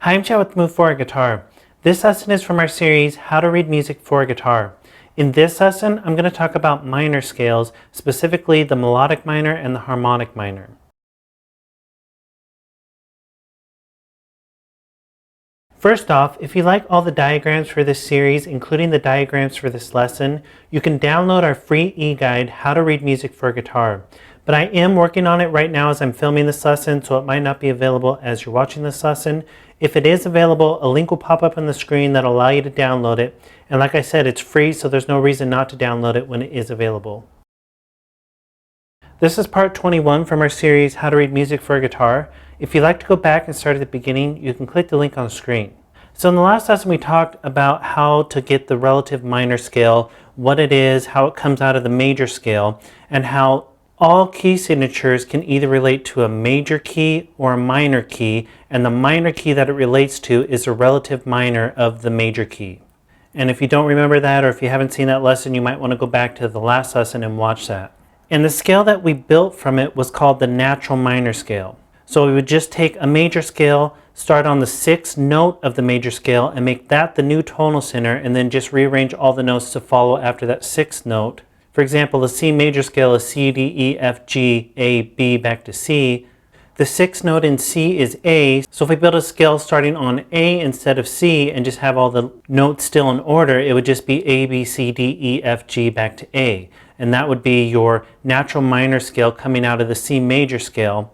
Hi, I'm Chad with Move for a Guitar. This lesson is from our series, How to Read Music for a Guitar. In this lesson, I'm going to talk about minor scales, specifically the melodic minor and the harmonic minor. First off, if you like all the diagrams for this series, including the diagrams for this lesson, you can download our free e-guide, How to Read Music for a Guitar. But I am working on it right now as I'm filming this lesson, so it might not be available as you're watching this lesson. If it is available, a link will pop up on the screen that'll allow you to download it. And like I said, it's free, so there's no reason not to download it when it is available. This is part 21 from our series, How to Read Music for a Guitar. If you'd like to go back and start at the beginning, you can click the link on the screen. So in the last lesson, we talked about how to get the relative minor scale, what it is, how it comes out of the major scale, and how all key signatures can either relate to a major key or a minor key, and the minor key that it relates to is a relative minor of the major key. And if you don't remember that, or if you haven't seen that lesson, you might want to go back to the last lesson and watch that. And the scale that we built from it was called the natural minor scale. So we would just take a major scale, start on the 6th note of the major scale, and make that the new tonal center, and then just rearrange all the notes to follow after that 6th note. For example, the C major scale is C, D, E, F, G, A, B, back to C. The 6th note in C is A, so if we build a scale starting on A instead of C and just have all the notes still in order, it would just be A, B, C, D, E, F, G, back to A. And that would be your natural minor scale coming out of the C major scale.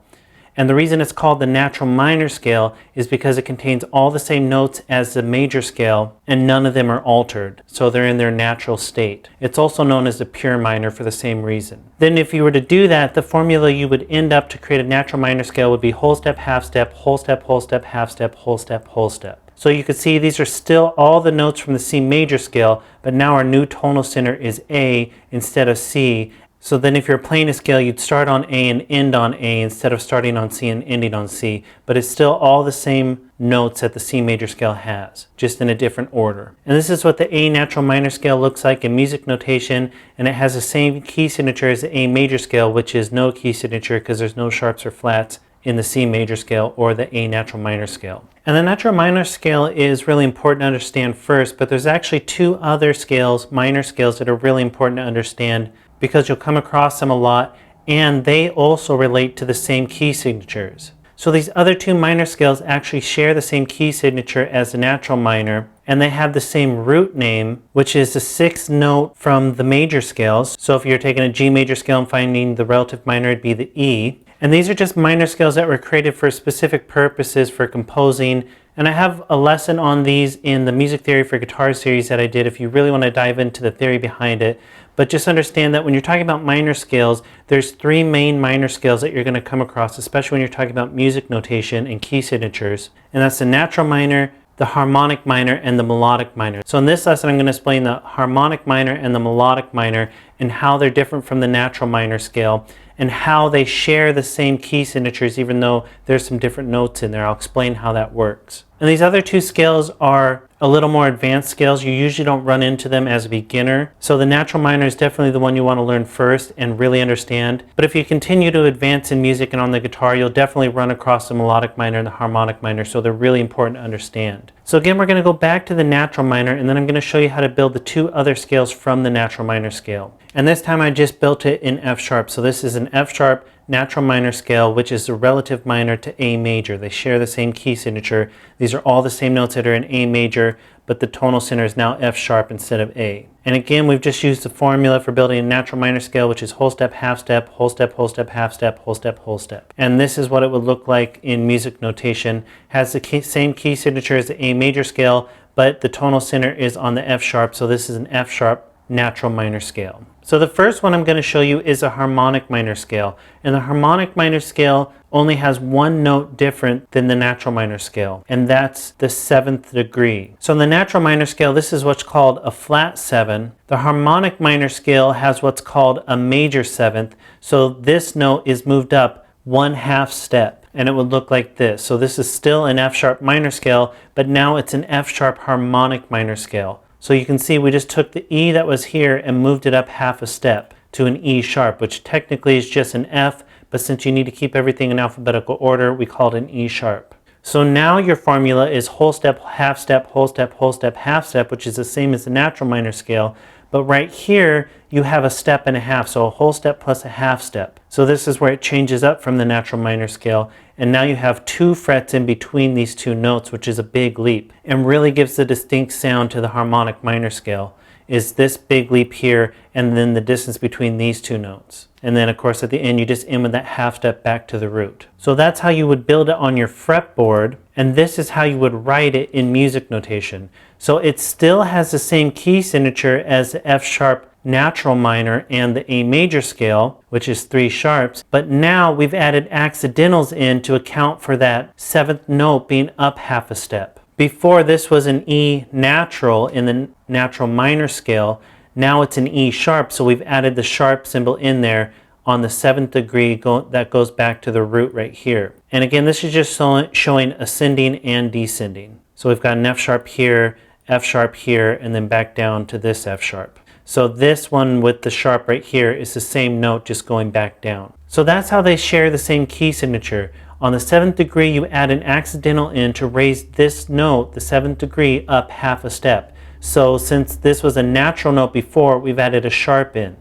And the reason it's called the natural minor scale is because it contains all the same notes as the major scale and none of them are altered. So they're in their natural state. It's also known as the pure minor for the same reason. Then if you were to do that, the formula you would end up to create a natural minor scale would be whole step, half step, whole step, whole step, half step, whole step, whole step. So you could see these are still all the notes from the C major scale, but now our new tonal center is A instead of C. So then if you're playing a scale, you'd start on A and end on A instead of starting on C and ending on C. But it's still all the same notes that the C major scale has, just in a different order. And this is what the A natural minor scale looks like in music notation, and it has the same key signature as the A major scale, which is no key signature because there's no sharps or flats in the C major scale or the A natural minor scale. And the natural minor scale is really important to understand first, but there's actually two other scales, minor scales, that are really important to understand because you'll come across them a lot, and they also relate to the same key signatures. So these other two minor scales actually share the same key signature as the natural minor, and they have the same root name, which is the 6th note from the major scales. So if you're taking a G major scale and finding the relative minor, it'd be the E. And these are just minor scales that were created for specific purposes for composing. And I have a lesson on these in the Music Theory for Guitar series that I did if you really want to dive into the theory behind it. But just understand that when you're talking about minor scales, there's three main minor scales that you're going to come across, especially when you're talking about music notation and key signatures. And that's the natural minor, the harmonic minor, and the melodic minor. So in this lesson, I'm going to explain the harmonic minor and the melodic minor and how they're different from the natural minor scale and how they share the same key signatures even though there's some different notes in there. I'll explain how that works. And these other two scales are a little more advanced scales. You usually don't run into them as a beginner. So the natural minor is definitely the one you want to learn first and really understand. But if you continue to advance in music and on the guitar, you'll definitely run across the melodic minor and the harmonic minor. So they're really important to understand. So again, we're going to go back to the natural minor, and then I'm going to show you how to build the two other scales from the natural minor scale. And this time I just built it in F sharp. So this is an F sharp natural minor scale, which is the relative minor to A major. They share the same key signature. These are all the same notes that are in A major, but the tonal center is now F sharp instead of A. And again, we've just used the formula for building a natural minor scale, which is whole step, half step, whole step, whole step, half step, whole step, whole step. And this is what it would look like in music notation. Has the same key signature as the A major scale, but the tonal center is on the F sharp, so this is an F sharp natural minor scale. So the first one I'm going to show you is a harmonic minor scale. And the harmonic minor scale only has one note different than the natural minor scale, and that's the 7th degree. So in the natural minor scale, this is what's called a flat 7. The harmonic minor scale has what's called a major 7th. So this note is moved up 1/2 step, and it would look like this. So this is still an F sharp minor scale, but now it's an F sharp harmonic minor scale. So you can see we just took the E that was here and moved it up 1/2 step to an E sharp, which technically is just an F, but since you need to keep everything in alphabetical order, we call it an E sharp. So now your formula is whole step, half step, whole step, whole step, half step, which is the same as the natural minor scale. But right here, you have a step and a half, so a whole step plus a half step. So this is where it changes up from the natural minor scale. And now you have 2 frets in between these 2 notes, which is a big leap, and really gives the distinct sound to the harmonic minor scale, is this big leap here, and then the distance between these 2 notes. And then of course at the end you just end with that half step back to the root. So that's how you would build it on your fretboard, and this is how you would write it in music notation. So it still has the same key signature as the F sharp natural minor and the A major scale, which is 3 sharps, but now we've added accidentals in to account for that 7th note being up half a step. Before, this was an E natural in the natural minor scale. Now it's an E sharp, so we've added the sharp symbol in there on the 7th degree that goes back to the root right here. And again, this is just showing ascending and descending. So we've got an F sharp here, and then back down to this F sharp. So this one with the sharp right here is the same note just going back down. So that's how they share the same key signature. On the 7th degree, you add an accidental in to raise this note, the 7th degree, up half a step. So since this was a natural note before, we've added a sharp in,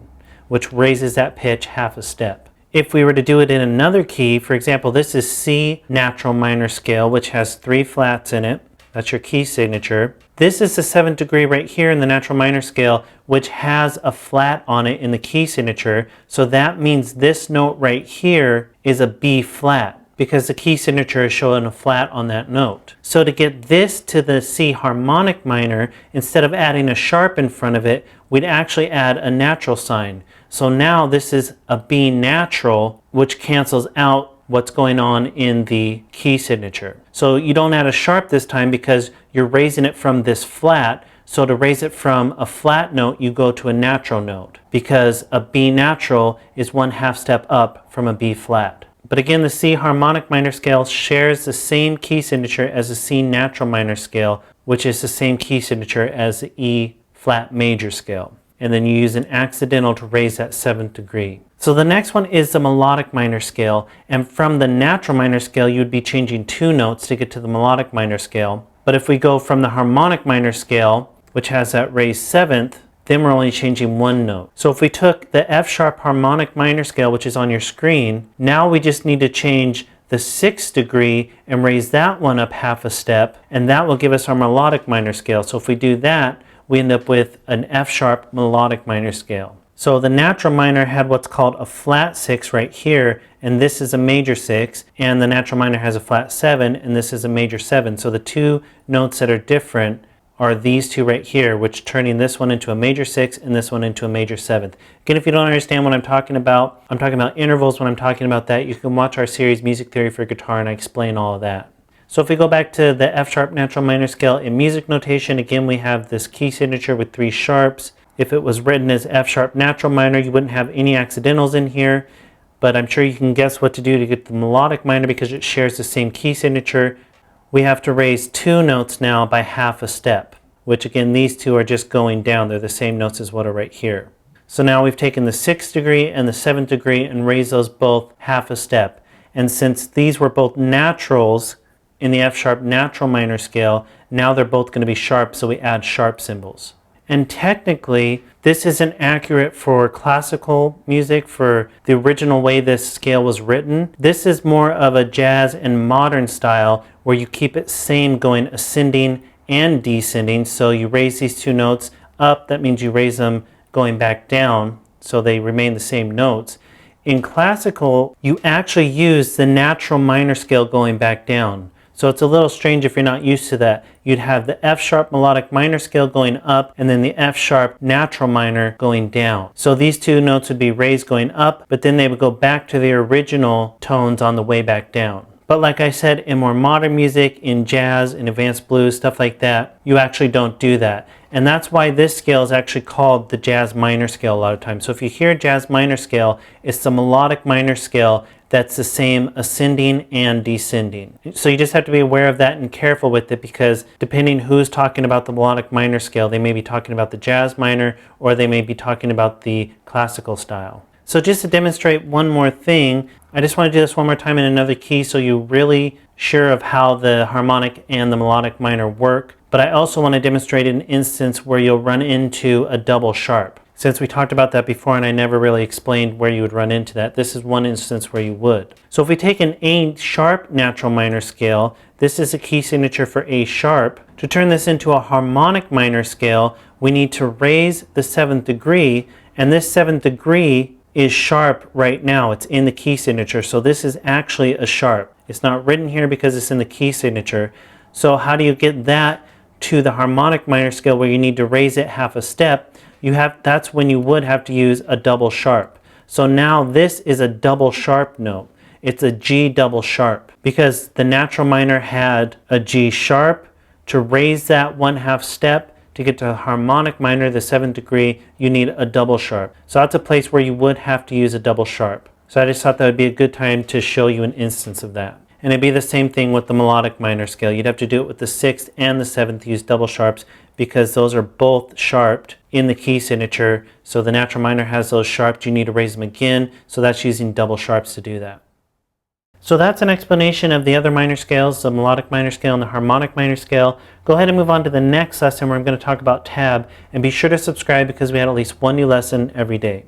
which raises that pitch half a step. If we were to do it in another key, for example, this is C natural minor scale, which has 3 flats in it. That's your key signature. This is the 7th degree right here in the natural minor scale, which has a flat on it in the key signature. So that means this note right here is a B flat, because the key signature is showing a flat on that note. So to get this to the C harmonic minor, instead of adding a sharp in front of it, we'd actually add a natural sign. So now this is a B natural, which cancels out what's going on in the key signature. So you don't add a sharp this time because you're raising it from this flat. So to raise it from a flat note, you go to a natural note, because a B natural is 1/2 step up from a B flat. But again, the C harmonic minor scale shares the same key signature as the C natural minor scale, which is the same key signature as the E flat major scale. And then you use an accidental to raise that 7th degree. So the next one is the melodic minor scale, and from the natural minor scale you would be changing 2 notes to get to the melodic minor scale. But if we go from the harmonic minor scale, which has that raised 7th, then we're only changing 1 note. So if we took the F sharp harmonic minor scale, which is on your screen, now we just need to change the 6th degree and raise that one up half a step, and that will give us our melodic minor scale. So if we do that, we end up with an F sharp melodic minor scale. So the natural minor had what's called a flat 6 right here, and this is a major 6, and the natural minor has a flat 7, and this is a major 7. So the 2 notes that are different are these 2 right here, which turning this one into a major 6 and this one into a major 7th. Again, if you don't understand what I'm talking about intervals when I'm talking about that, you can watch our series Music Theory for Guitar, and I explain all of that. So if we go back to the F sharp natural minor scale in music notation, again we have this key signature with 3 sharps. If it was written as F sharp natural minor, you wouldn't have any accidentals in here, but I'm sure you can guess what to do to get the melodic minor because it shares the same key signature. We have to raise 2 notes now by half a step, which again these 2 are just going down. They're the same notes as what are right here. So now we've taken the 6th degree and the 7th degree and raised those both half a step. And since these were both naturals in the F sharp natural minor scale, now they're both going to be sharp, so we add sharp symbols. And technically, this isn't accurate for classical music, for the original way this scale was written. This is more of a jazz and modern style where you keep it same going ascending and descending. So you raise these 2 notes up, that means you raise them going back down, so they remain the same notes. In classical, you actually use the natural minor scale going back down. So it's a little strange if you're not used to that. You'd have the F sharp melodic minor scale going up and then the F sharp natural minor going down. So these 2 notes would be raised going up, but then they would go back to the original tones on the way back down. But like I said, in more modern music, in jazz, in advanced blues, stuff like that, you actually don't do that. And that's why this scale is actually called the jazz minor scale a lot of times. So if you hear jazz minor scale, it's the melodic minor scale that's the same ascending and descending. So you just have to be aware of that and careful with it, because depending who's talking about the melodic minor scale, they may be talking about the jazz minor or they may be talking about the classical style. So just to demonstrate one more thing, I just want to do this one more time in another key so you're really sure of how the harmonic and the melodic minor work. But I also want to demonstrate an instance where you'll run into a double sharp. Since we talked about that before and I never really explained where you would run into that, this is one instance where you would. So if we take an A sharp natural minor scale, this is a key signature for A sharp. To turn this into a harmonic minor scale, we need to raise the 7th degree, and this 7th degree is sharp right now. It's in the key signature, so this is actually a sharp. It's not written here because it's in the key signature. So how do you get that to the harmonic minor scale where you need to raise it half a step? That's when you would have to use a double sharp. So now this is a double sharp note. It's a G double sharp because the natural minor had a G sharp. To raise that 1/2 step to get to the harmonic minor, the 7th degree, you need a double sharp. So that's a place where you would have to use a double sharp. So I just thought that would be a good time to show you an instance of that. And it'd be the same thing with the melodic minor scale. You'd have to do it with the 6th and the 7th, use double sharps because those are both sharped in the key signature. So the natural minor has those sharped, you need to raise them again. So that's using double sharps to do that. So that's an explanation of the other minor scales, the melodic minor scale and the harmonic minor scale. Go ahead and move on to the next lesson where I'm going to talk about tab, and be sure to subscribe because we had at least one new lesson every day.